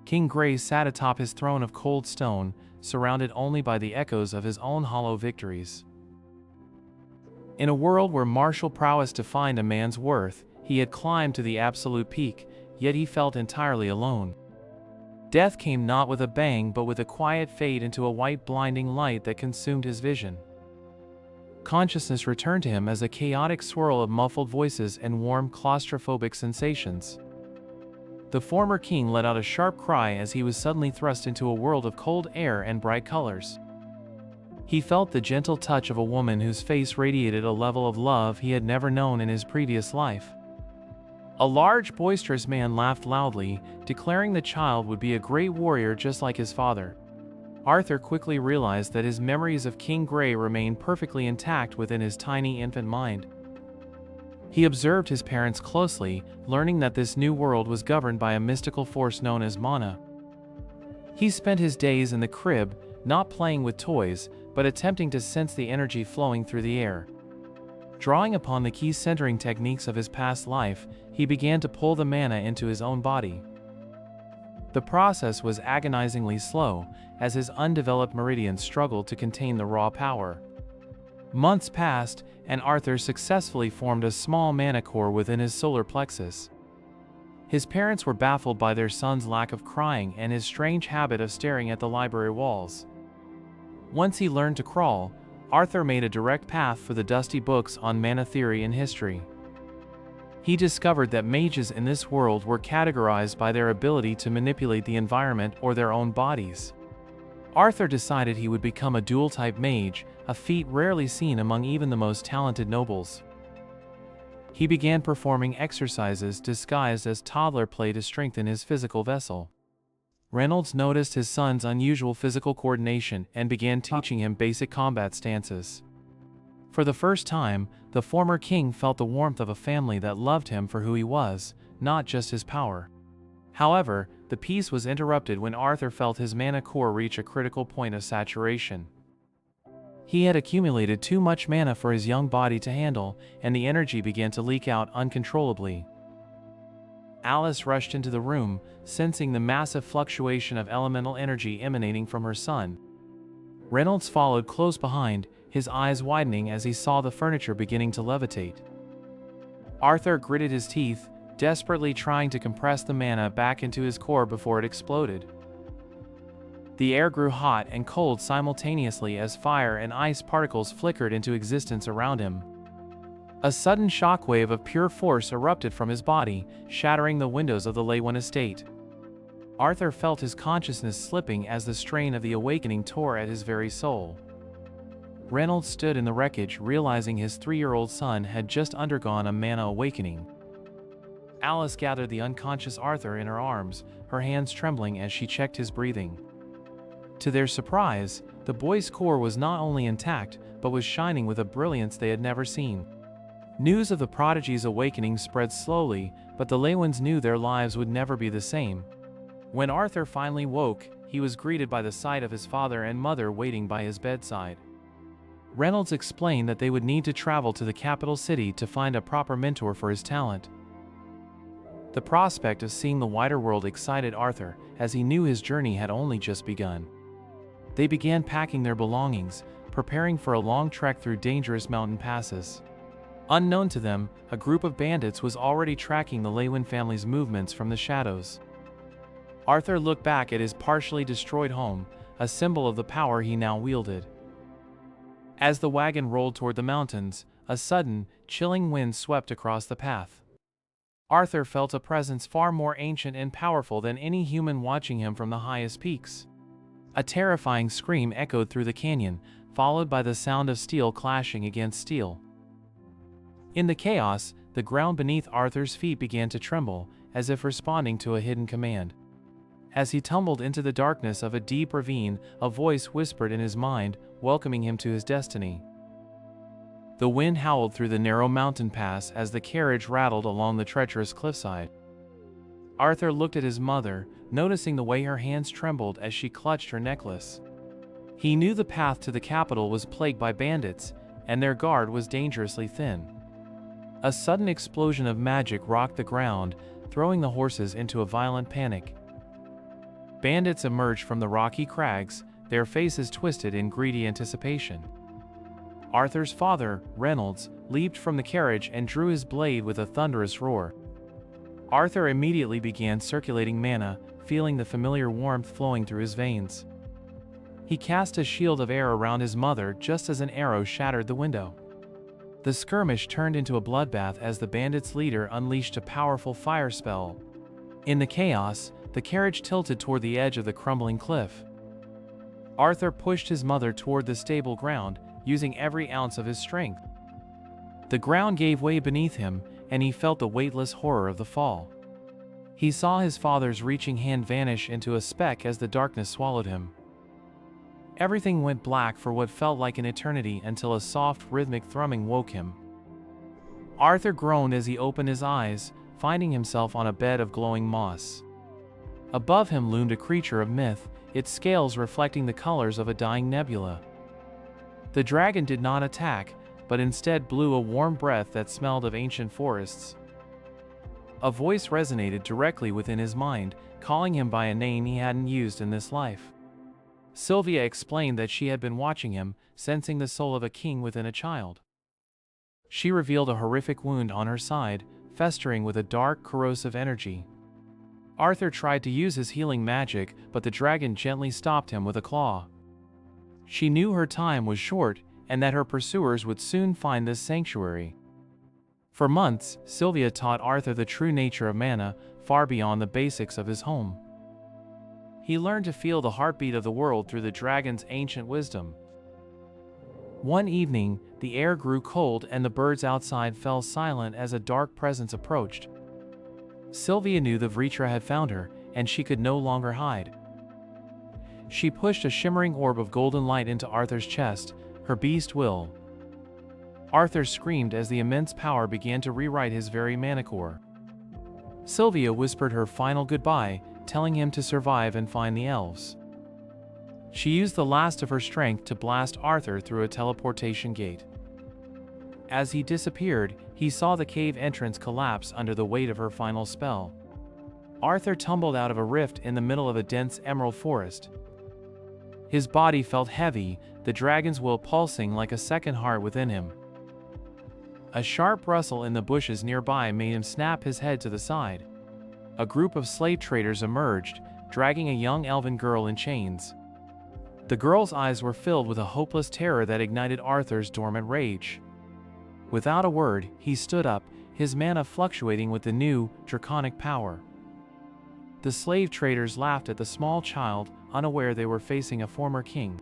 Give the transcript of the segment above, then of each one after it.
King Grey sat atop his throne of cold stone, surrounded only by the echoes of his own hollow victories. In a world where martial prowess defined a man's worth, he had climbed to the absolute peak, yet he felt entirely alone. Death came not with a bang but with a quiet fade into a white blinding light that consumed his vision. Consciousness returned to him as a chaotic swirl of muffled voices and warm claustrophobic sensations. The former king let out a sharp cry as he was suddenly thrust into a world of cold air and bright colors. He felt the gentle touch of a woman whose face radiated a level of love he had never known in his previous life. A large, boisterous man laughed loudly, declaring the child would be a great warrior just like his father. Arthur quickly realized that his memories of King Grey remained perfectly intact within his tiny infant mind. He observed his parents closely, learning that this new world was governed by a mystical force known as Manhwa. He spent his days in the crib, not playing with toys, but attempting to sense the energy flowing through the air. Drawing upon the key centering techniques of his past life, he began to pull the mana into his own body. The process was agonizingly slow, as his undeveloped meridians struggled to contain the raw power. Months passed, and Arthur successfully formed a small mana core within his solar plexus. His parents were baffled by their son's lack of crying and his strange habit of staring at the library walls. Once he learned to crawl, Arthur made a direct path for the dusty books on mana theory and history. He discovered that mages in this world were categorized by their ability to manipulate the environment or their own bodies. Arthur decided he would become a dual-type mage, a feat rarely seen among even the most talented nobles. He began performing exercises disguised as toddler play to strengthen his physical vessel. Reynolds noticed his son's unusual physical coordination and began teaching him basic combat stances. For the first time, the former king felt the warmth of a family that loved him for who he was, not just his power. However, the peace was interrupted when Arthur felt his mana core reach a critical point of saturation. He had accumulated too much mana for his young body to handle, and the energy began to leak out uncontrollably. Alice rushed into the room, sensing the massive fluctuation of elemental energy emanating from her son. Reynolds followed close behind, his eyes widening as he saw the furniture beginning to levitate. Arthur gritted his teeth, desperately trying to compress the mana back into his core before it exploded. The air grew hot and cold simultaneously as fire and ice particles flickered into existence around him. A sudden shockwave of pure force erupted from his body, shattering the windows of the Leywin estate. Arthur felt his consciousness slipping as the strain of the awakening tore at his very soul. Reynolds stood in the wreckage, realizing his 3-year-old son had just undergone a mana awakening. Alice gathered the unconscious Arthur in her arms, her hands trembling as she checked his breathing. To their surprise, the boy's core was not only intact, but was shining with a brilliance they had never seen. News of the Prodigy's awakening spread slowly, but the Leywins knew their lives would never be the same. When Arthur finally woke, he was greeted by the sight of his father and mother waiting by his bedside. Reynolds explained that they would need to travel to the capital city to find a proper mentor for his talent. The prospect of seeing the wider world excited Arthur, as he knew his journey had only just begun. They began packing their belongings, preparing for a long trek through dangerous mountain passes. Unknown to them, a group of bandits was already tracking the Leywin family's movements from the shadows. Arthur looked back at his partially destroyed home, a symbol of the power he now wielded. As the wagon rolled toward the mountains, a sudden, chilling wind swept across the path. Arthur felt a presence far more ancient and powerful than any human watching him from the highest peaks. A terrifying scream echoed through the canyon, followed by the sound of steel clashing against steel. In the chaos, the ground beneath Arthur's feet began to tremble, as if responding to a hidden command. As he tumbled into the darkness of a deep ravine, a voice whispered in his mind, welcoming him to his destiny. The wind howled through the narrow mountain pass as the carriage rattled along the treacherous cliffside. Arthur looked at his mother, noticing the way her hands trembled as she clutched her necklace. He knew the path to the capital was plagued by bandits, and their guard was dangerously thin. A sudden explosion of magic rocked the ground, throwing the horses into a violent panic. Bandits emerged from the rocky crags, their faces twisted in greedy anticipation. Arthur's father, Reynolds, leaped from the carriage and drew his blade with a thunderous roar. Arthur immediately began circulating mana, feeling the familiar warmth flowing through his veins. He cast a shield of air around his mother just as an arrow shattered the window. The skirmish turned into a bloodbath as the bandits' leader unleashed a powerful fire spell. In the chaos, the carriage tilted toward the edge of the crumbling cliff. Arthur pushed his mother toward the stable ground, using every ounce of his strength. The ground gave way beneath him, and he felt the weightless horror of the fall. He saw his father's reaching hand vanish into a speck as the darkness swallowed him. Everything went black for what felt like an eternity until a soft, rhythmic thrumming woke him. Arthur groaned as he opened his eyes, finding himself on a bed of glowing moss. Above him loomed a creature of myth, its scales reflecting the colors of a dying nebula. The dragon did not attack, but instead blew a warm breath that smelled of ancient forests. A voice resonated directly within his mind, calling him by a name he hadn't used in this life. Sylvia explained that she had been watching him, sensing the soul of a king within a child. She revealed a horrific wound on her side, festering with a dark, corrosive energy. Arthur tried to use his healing magic, but the dragon gently stopped him with a claw. She knew her time was short, and that her pursuers would soon find this sanctuary. For months, Sylvia taught Arthur the true nature of mana, far beyond the basics of his home. He learned to feel the heartbeat of the world through the dragon's ancient wisdom. One evening, the air grew cold and the birds outside fell silent as a dark presence approached. Sylvia knew the Vritra had found her, and she could no longer hide. She pushed a shimmering orb of golden light into Arthur's chest, her beast will. Arthur screamed as the immense power began to rewrite his very mana core. Sylvia whispered her final goodbye, telling him to survive and find the elves. She used the last of her strength to blast Arthur through a teleportation gate. As he disappeared, he saw the cave entrance collapse under the weight of her final spell. Arthur tumbled out of a rift in the middle of a dense emerald forest. His body felt heavy, the dragon's will pulsing like a second heart within him. A sharp rustle in the bushes nearby made him snap his head to the side. A group of slave traders emerged, dragging a young elven girl in chains. The girl's eyes were filled with a hopeless terror that ignited Arthur's dormant rage. Without a word, he stood up, his mana fluctuating with the new, draconic power. The slave traders laughed at the small child, unaware they were facing a former king.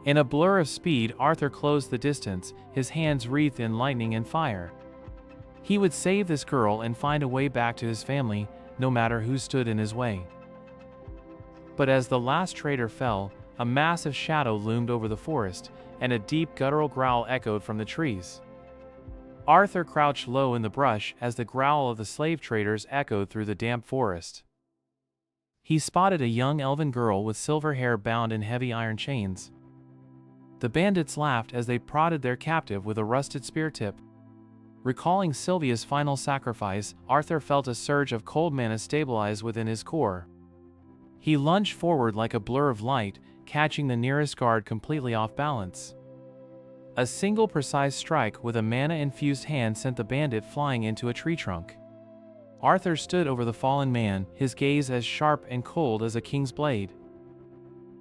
In a blur of speed, Arthur closed the distance, his hands wreathed in lightning and fire. He would save this girl and find a way back to his family, no matter who stood in his way. But as the last trader fell, a massive shadow loomed over the forest, and a deep guttural growl echoed from the trees. Arthur crouched low in the brush as the growl of the slave traders echoed through the damp forest. He spotted a young elven girl with silver hair bound in heavy iron chains. The bandits laughed as they prodded their captive with a rusted spear tip. Recalling Sylvia's final sacrifice, Arthur felt a surge of cold mana stabilize within his core. He lunged forward like a blur of light, catching the nearest guard completely off balance. A single precise strike with a mana-infused hand sent the bandit flying into a tree trunk. Arthur stood over the fallen man, his gaze as sharp and cold as a king's blade.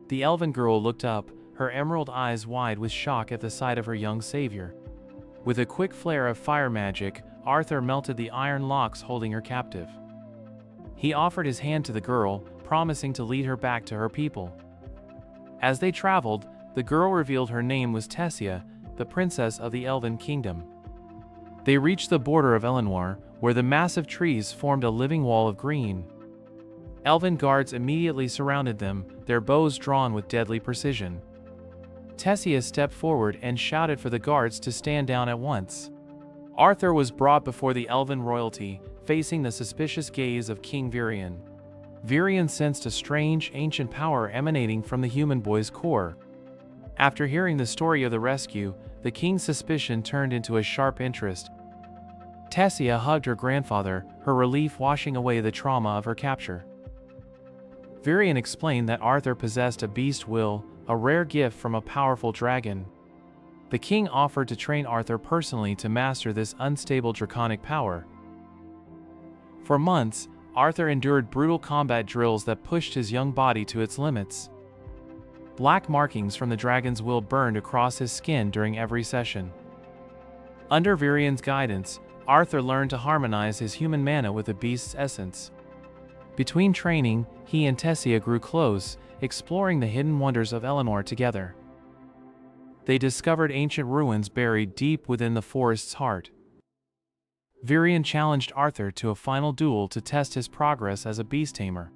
The elven girl looked up, her emerald eyes wide with shock at the sight of her young savior. With a quick flare of fire magic, Arthur melted the iron locks holding her captive. He offered his hand to the girl, promising to lead her back to her people. As they traveled, the girl revealed her name was Tessia, the princess of the Elven kingdom. They reached the border of Eleanor, where the massive trees formed a living wall of green. Elven guards immediately surrounded them, their bows drawn with deadly precision. Tessia stepped forward and shouted for the guards to stand down at once. Arthur was brought before the Elven royalty, facing the suspicious gaze of King Virion. Virion sensed a strange, ancient power emanating from the human boy's core. After hearing the story of the rescue, the king's suspicion turned into a sharp interest. Tessia hugged her grandfather, her relief washing away the trauma of her capture. Varian explained that Arthur possessed a beast will, a rare gift from a powerful dragon. The king offered to train Arthur personally to master this unstable draconic power. For months, Arthur endured brutal combat drills that pushed his young body to its limits. Black markings from the dragon's will burned across his skin during every session. Under Varian's guidance, Arthur learned to harmonize his human mana with the beast's essence. Between training, he and Tessia grew close, exploring the hidden wonders of Eleanor together. They discovered ancient ruins buried deep within the forest's heart. Varian challenged Arthur to a final duel to test his progress as a beast tamer.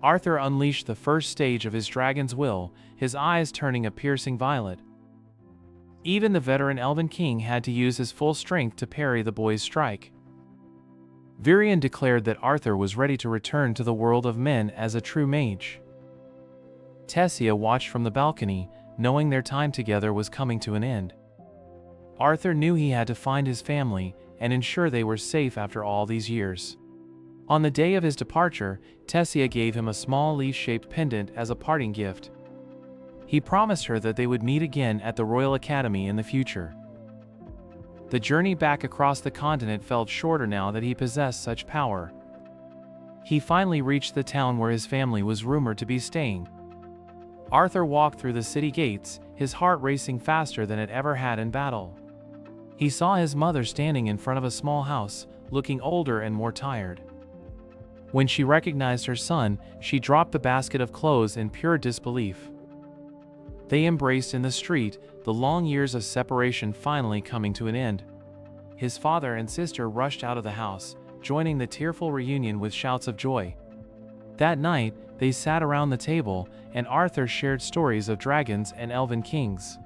Arthur unleashed the first stage of his dragon's will, his eyes turning a piercing violet. Even the veteran Elven king had to use his full strength to parry the boy's strike. Varian declared that Arthur was ready to return to the world of men as a true mage. Tessia watched from the balcony, knowing their time together was coming to an end. Arthur knew he had to find his family and ensure they were safe after all these years. On the day of his departure, Tessia gave him a small leaf-shaped pendant as a parting gift. He promised her that they would meet again at the Royal Academy in the future. The journey back across the continent felt shorter now that he possessed such power. He finally reached the town where his family was rumored to be staying. Arthur walked through the city gates, his heart racing faster than it ever had in battle. He saw his mother standing in front of a small house, looking older and more tired. When she recognized her son, she dropped the basket of clothes in pure disbelief. They embraced in the street, the long years of separation finally coming to an end. His father and sister rushed out of the house, joining the tearful reunion with shouts of joy. That night, they sat around the table, and Arthur shared stories of dragons and elven kings.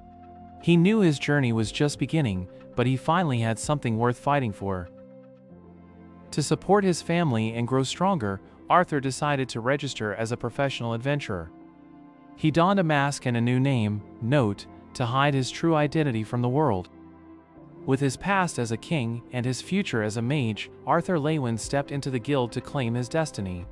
He knew his journey was just beginning, but he finally had something worth fighting for. To support his family and grow stronger, Arthur decided to register as a professional adventurer. He donned a mask and a new name, Note, to hide his true identity from the world. With his past as a king and his future as a mage, Arthur Leywin stepped into the guild to claim his destiny.